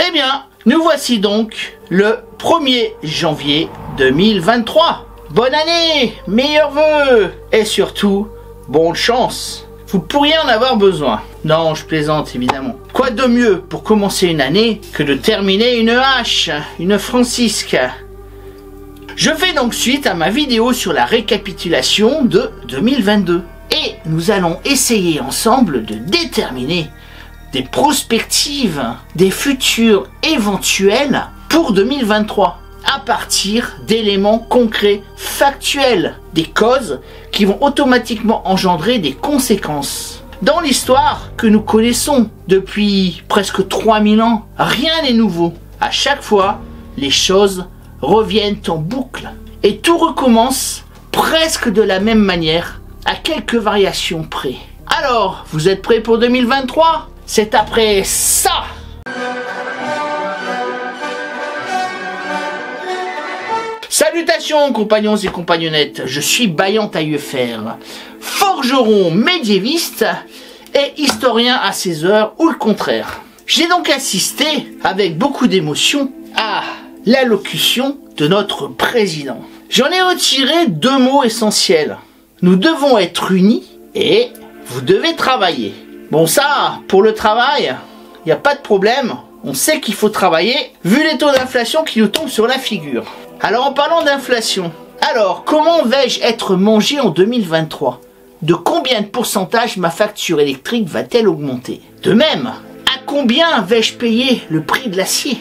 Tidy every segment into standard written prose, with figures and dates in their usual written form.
Eh bien, nous voici donc le 1er janvier 2023. Bonne année, meilleurs vœux et surtout, bonne chance. Vous pourriez en avoir besoin. Non, je plaisante évidemment. Quoi de mieux pour commencer une année que de terminer une hache, une francisque. Je fais donc suite à ma vidéo sur la récapitulation de 2022. Et nous allons essayer ensemble de déterminer des prospectives, des futurs éventuels pour 2023, à partir d'éléments concrets, factuels, des causes qui vont automatiquement engendrer des conséquences. Dans l'histoire que nous connaissons depuis presque 3000 ans, rien n'est nouveau. À chaque fois, les choses reviennent en boucle et tout recommence presque de la même manière, à quelques variations près. Alors, vous êtes prêts pour 2023 ? C'est après ça. Salutations compagnons et compagnonnettes, je suis Baillant Taillefer, forgeron médiéviste et historien à ses heures ou le contraire. J'ai donc assisté avec beaucoup d'émotion à l'allocution de notre président. J'en ai retiré 2 mots essentiels. Nous devons être unis et vous devez travailler. Bon ça, pour le travail, il n'y a pas de problème. On sait qu'il faut travailler, vu les taux d'inflation qui nous tombent sur la figure. Alors en parlant d'inflation, alors comment vais-je être mangé en 2023 ? De combien de pourcentage ma facture électrique va-t-elle augmenter ? De même, à combien vais-je payer le prix de l'acier ?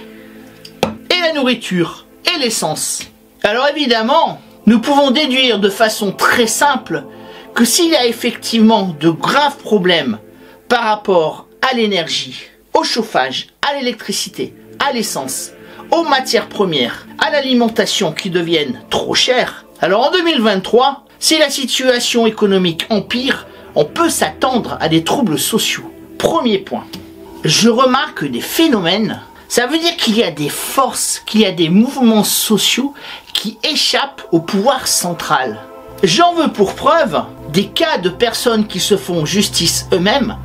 Et la nourriture ? Et l'essence ? Alors évidemment, nous pouvons déduire de façon très simple que s'il y a effectivement de graves problèmes par rapport à l'énergie, au chauffage, à l'électricité, à l'essence, aux matières premières, à l'alimentation qui deviennent trop chères, alors en 2023, si la situation économique empire, on peut s'attendre à des troubles sociaux. Premier point, je remarque des phénomènes, ça veut dire qu'il y a des forces, qu'il y a des mouvements sociaux qui échappent au pouvoir central. J'en veux pour preuve des cas de personnes qui se font justice eux-mêmes,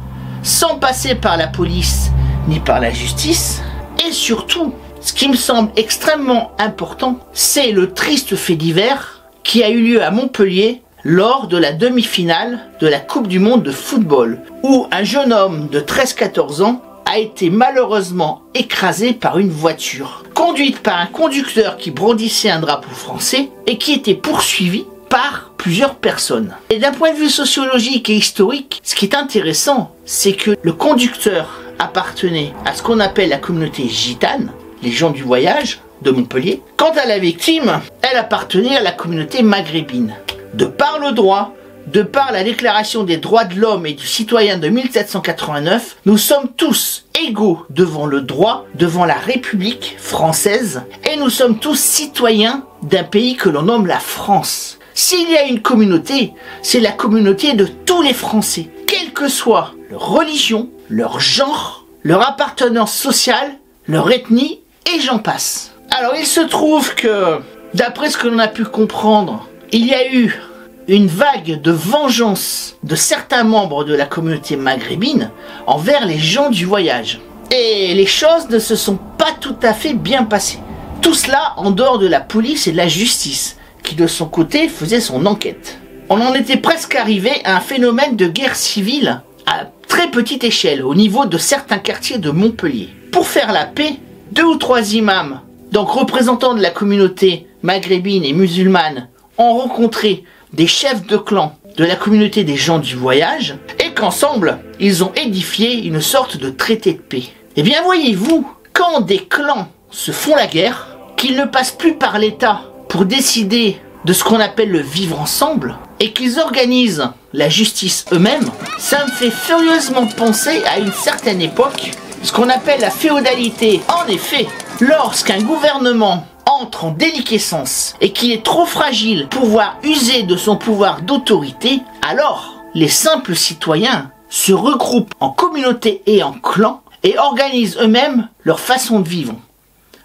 sans passer par la police ni par la justice, et surtout, ce qui me semble extrêmement important, c'est le triste fait divers qui a eu lieu à Montpellier lors de la demi-finale de la Coupe du Monde de football, où un jeune homme de 13-14 ans a été malheureusement écrasé par une voiture, conduite par un conducteur qui brandissait un drapeau français et qui était poursuivi par plusieurs personnes. Et d'un point de vue sociologique et historique, ce qui est intéressant, c'est que le conducteur appartenait à ce qu'on appelle la communauté gitane, les gens du voyage de Montpellier. Quant à la victime, elle appartenait à la communauté maghrébine. De par le droit, de par la déclaration des droits de l'homme et du citoyen de 1789, nous sommes tous égaux devant le droit, devant la République française, et nous sommes tous citoyens d'un pays que l'on nomme la France. S'il y a une communauté, c'est la communauté de tous les Français, quelle que soit leur religion, leur genre, leur appartenance sociale, leur ethnie, et j'en passe. Alors il se trouve que, d'après ce que l'on a pu comprendre, il y a eu une vague de vengeance de certains membres de la communauté maghrébine envers les gens du voyage. Et les choses ne se sont pas tout à fait bien passées. Tout cela en dehors de la police et de la justice, qui de son côté faisait son enquête. On en était presque arrivé à un phénomène de guerre civile à très petite échelle, au niveau de certains quartiers de Montpellier. Pour faire la paix, 2 ou 3 imams, donc représentants de la communauté maghrébine et musulmane, ont rencontré des chefs de clan de la communauté des gens du voyage, et qu'ensemble, ils ont édifié une sorte de traité de paix. Eh bien voyez-vous, quand des clans se font la guerre, qu'ils ne passent plus par l'État pour décider de ce qu'on appelle le vivre ensemble, et qu'ils organisent la justice eux-mêmes, ça me fait furieusement penser à une certaine époque, ce qu'on appelle la féodalité. En effet, lorsqu'un gouvernement entre en déliquescence et qu'il est trop fragile pour pouvoir user de son pouvoir d'autorité, alors les simples citoyens se regroupent en communautés et en clans et organisent eux-mêmes leur façon de vivre,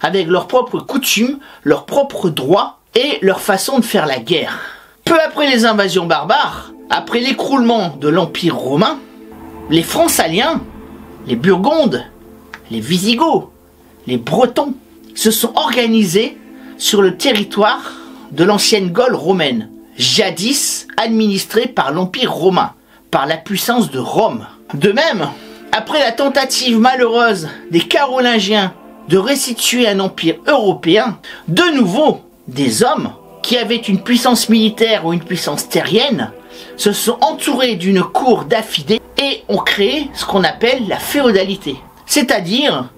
avec leurs propres coutumes, leurs propres droits et leur façon de faire la guerre. Peu après les invasions barbares, après l'écroulement de l'Empire romain, les Francaliens, les Burgondes, les Visigoths, les Bretons, se sont organisés sur le territoire de l'ancienne Gaule romaine, jadis administrée par l'Empire romain, par la puissance de Rome. De même, après la tentative malheureuse des Carolingiens de restituer un empire européen, de nouveau, des hommes qui avaient une puissance militaire ou une puissance terrienne se sont entourés d'une cour d'affidés et ont créé ce qu'on appelle la féodalité, c'est-à-dire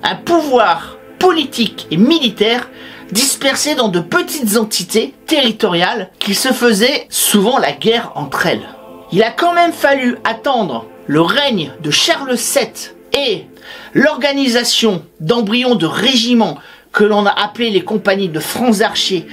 un pouvoir politique et militaire dispersé dans de petites entités territoriales qui se faisaient souvent la guerre entre elles. Il a quand même fallu attendre le règne de Charles VII et l'organisation d'embryons de régiments que l'on a appelé les compagnies de francs archers,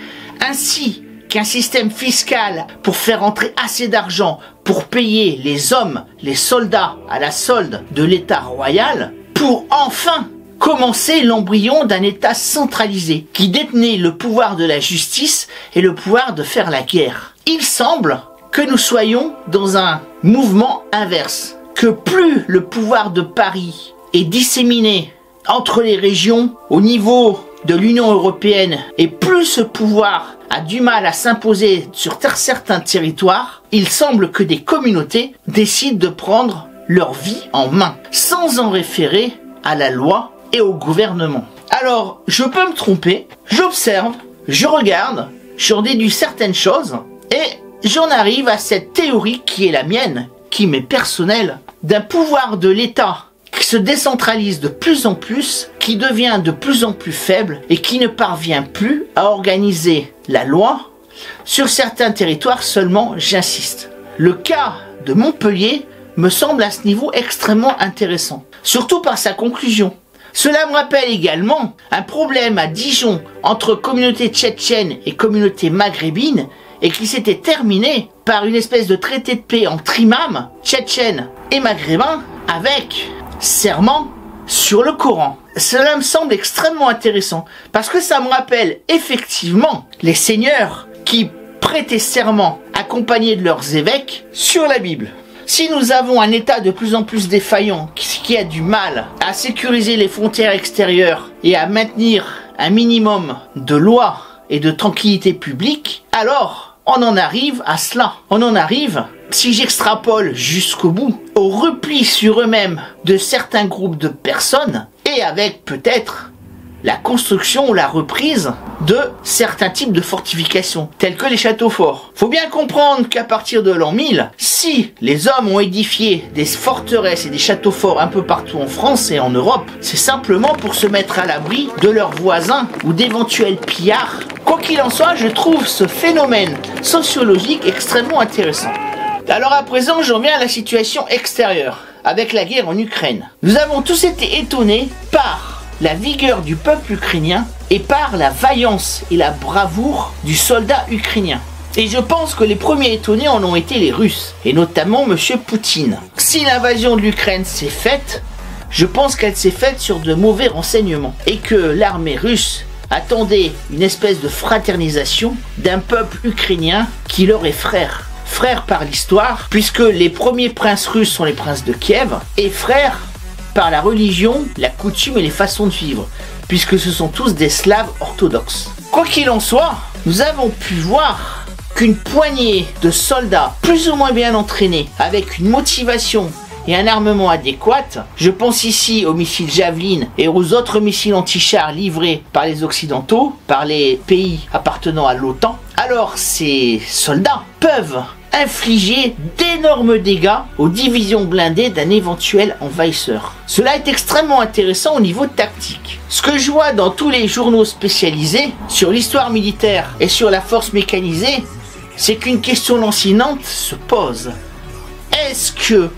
ainsi qu'un système fiscal pour faire entrer assez d'argent pour payer les hommes, les soldats à la solde de l'État royal, pour enfin commencer l'embryon d'un État centralisé qui détenait le pouvoir de la justice et le pouvoir de faire la guerre. Il semble que nous soyons dans un mouvement inverse, que plus le pouvoir de Paris est disséminé entre les régions au niveau de l'Union européenne et plus ce pouvoir a du mal à s'imposer sur certains territoires, il semble que des communautés décident de prendre leur vie en main, sans en référer à la loi et au gouvernement. Alors, je peux me tromper, j'observe, je regarde, j'en déduis certaines choses, et j'en arrive à cette théorie qui est la mienne, qui m'est personnelle, d'un pouvoir de l'État qui se décentralise de plus en plus, qui devient de plus en plus faible et qui ne parvient plus à organiser la loi sur certains territoires seulement, j'insiste. Le cas de Montpellier me semble à ce niveau extrêmement intéressant, surtout par sa conclusion. Cela me rappelle également un problème à Dijon entre communauté tchétchène et communauté maghrébine et qui s'était terminé par une espèce de traité de paix entre imams tchétchènes et maghrébins avec serment sur le Coran. Cela me semble extrêmement intéressant parce que ça me rappelle effectivement les seigneurs qui prêtaient serment accompagnés de leurs évêques sur la Bible. Si nous avons un État de plus en plus défaillant qui a du mal à sécuriser les frontières extérieures et à maintenir un minimum de loi et de tranquillité publique, alors on en arrive à cela. On en arrive, si j'extrapole jusqu'au bout, au repli sur eux-mêmes de certains groupes de personnes et avec peut-être la construction ou la reprise de certains types de fortifications, tels que les châteaux forts. Faut bien comprendre qu'à partir de l'an 1000, si les hommes ont édifié des forteresses et des châteaux forts un peu partout en France et en Europe, c'est simplement pour se mettre à l'abri de leurs voisins ou d'éventuels pillards. Quoi qu'il en soit, je trouve ce phénomène sociologique extrêmement intéressant. Alors à présent, j'en viens à la situation extérieure, avec la guerre en Ukraine. Nous avons tous été étonnés par la vigueur du peuple ukrainien et par la vaillance et la bravoure du soldat ukrainien. Et je pense que les premiers étonnés en ont été les Russes, et notamment M. Poutine. Si l'invasion de l'Ukraine s'est faite, je pense qu'elle s'est faite sur de mauvais renseignements, et que l'armée russe attendait une espèce de fraternisation d'un peuple ukrainien qui leur est frère. Frère par l'histoire, puisque les premiers princes russes sont les princes de Kiev, et frère par la religion, la coutume et les façons de vivre, puisque ce sont tous des Slaves orthodoxes. Quoi qu'il en soit, nous avons pu voir qu'une poignée de soldats plus ou moins bien entraînés, avec une motivation et un armement adéquat, je pense ici aux missiles Javelin et aux autres missiles anti-chars livrés par les Occidentaux, par les pays appartenant à l'OTAN, alors ces soldats peuvent infliger d'énormes dégâts aux divisions blindées d'un éventuel envahisseur. Cela est extrêmement intéressant au niveau tactique. Ce que je vois dans tous les journaux spécialisés sur l'histoire militaire et sur la force mécanisée, c'est qu'une question lancinante se pose. Est-ce que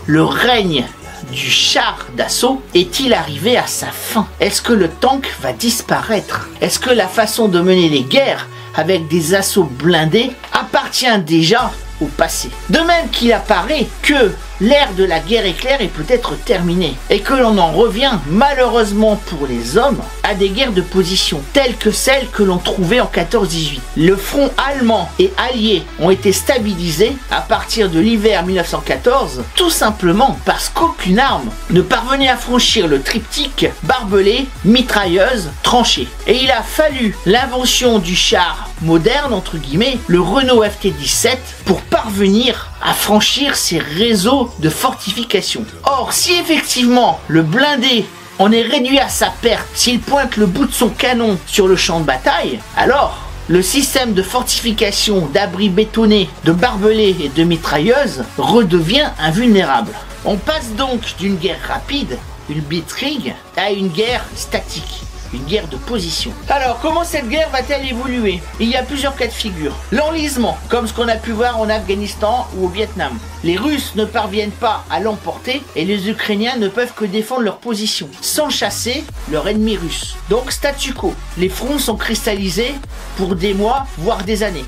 le règne du char d'assaut est-il arrivé à sa fin? Est-ce que le tank va disparaître? Est-ce que la façon de mener les guerres avec des assauts blindés appartient déjà au passé? De même qu'il apparaît que l'ère de la guerre éclair est peut-être terminée et que l'on en revient, malheureusement pour les hommes, à des guerres de position telles que celles que l'on trouvait en 14-18. Le front allemand et allié ont été stabilisés à partir de l'hiver 1914, tout simplement parce qu'aucune arme ne parvenait à franchir le triptyque barbelé, mitrailleuse, tranchée. Et il a fallu l'invention du char moderne, entre guillemets, le Renault FT-17, pour parvenir à franchir ces réseaux de fortification. Or, si effectivement le blindé en est réduit à sa perte, s'il pointe le bout de son canon sur le champ de bataille, alors le système de fortification, d'abris bétonnés, de barbelés et de mitrailleuses redevient invulnérable. On passe donc d'une guerre rapide, une blitzkrieg, à une guerre statique. Une guerre de position. Alors, comment cette guerre va-t-elle évoluer? Il y a plusieurs cas de figure. L'enlisement, comme ce qu'on a pu voir en Afghanistan ou au Vietnam. Les Russes ne parviennent pas à l'emporter et les Ukrainiens ne peuvent que défendre leur position, sans chasser leur ennemi russe. Donc, statu quo. Les fronts sont cristallisés pour des mois, voire des années,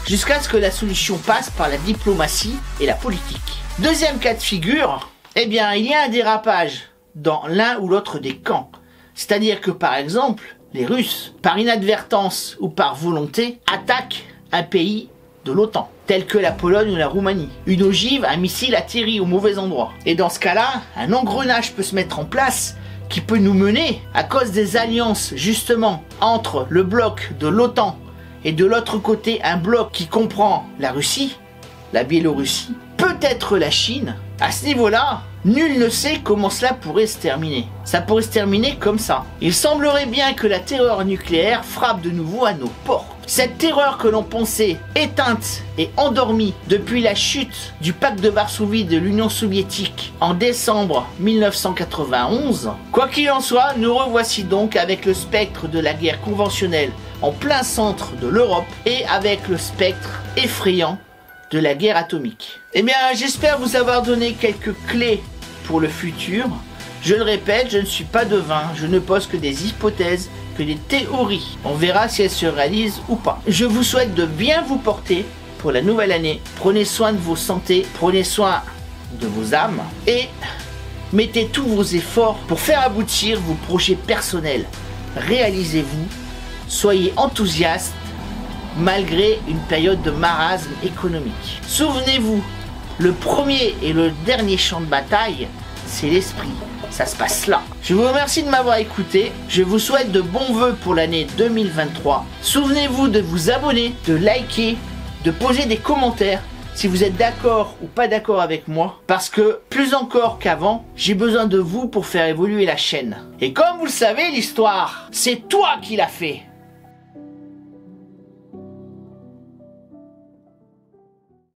jusqu'à ce que la solution passe par la diplomatie et la politique. Deuxième cas de figure, eh bien, il y a un dérapage dans l'un ou l'autre des camps. C'est-à-dire que, par exemple, les Russes, par inadvertance ou par volonté, attaquent un pays de l'OTAN, tel que la Pologne ou la Roumanie. Une ogive, un missile atterrit au mauvais endroit. Et dans ce cas-là, un engrenage peut se mettre en place qui peut nous mener, à cause des alliances, justement, entre le bloc de l'OTAN et de l'autre côté, un bloc qui comprend la Russie, la Biélorussie, peut-être la Chine. À ce niveau-là, nul ne sait comment cela pourrait se terminer. Ça pourrait se terminer comme ça. Il semblerait bien que la terreur nucléaire frappe de nouveau à nos portes. Cette terreur que l'on pensait éteinte et endormie depuis la chute du pacte de Varsovie de l'Union soviétique en décembre 1991. Quoi qu'il en soit, nous revoici donc avec le spectre de la guerre conventionnelle en plein centre de l'Europe et avec le spectre effrayant de la guerre atomique. Eh bien, j'espère vous avoir donné quelques clés pour le futur. Je le répète, je ne suis pas devin, je ne pose que des hypothèses, que des théories. On verra si elles se réalisent ou pas. Je vous souhaite de bien vous porter pour la nouvelle année. Prenez soin de vos santé, prenez soin de vos âmes et mettez tous vos efforts pour faire aboutir vos projets personnels. Réalisez-vous, soyez enthousiastes malgré une période de marasme économique. Souvenez-vous, le premier et le dernier champ de bataille, c'est l'esprit. Ça se passe là. Je vous remercie de m'avoir écouté. Je vous souhaite de bons vœux pour l'année 2023. Souvenez-vous de vous abonner, de liker, de poser des commentaires si vous êtes d'accord ou pas d'accord avec moi. Parce que, plus encore qu'avant, j'ai besoin de vous pour faire évoluer la chaîne. Et comme vous le savez, l'histoire, c'est toi qui l'as fait.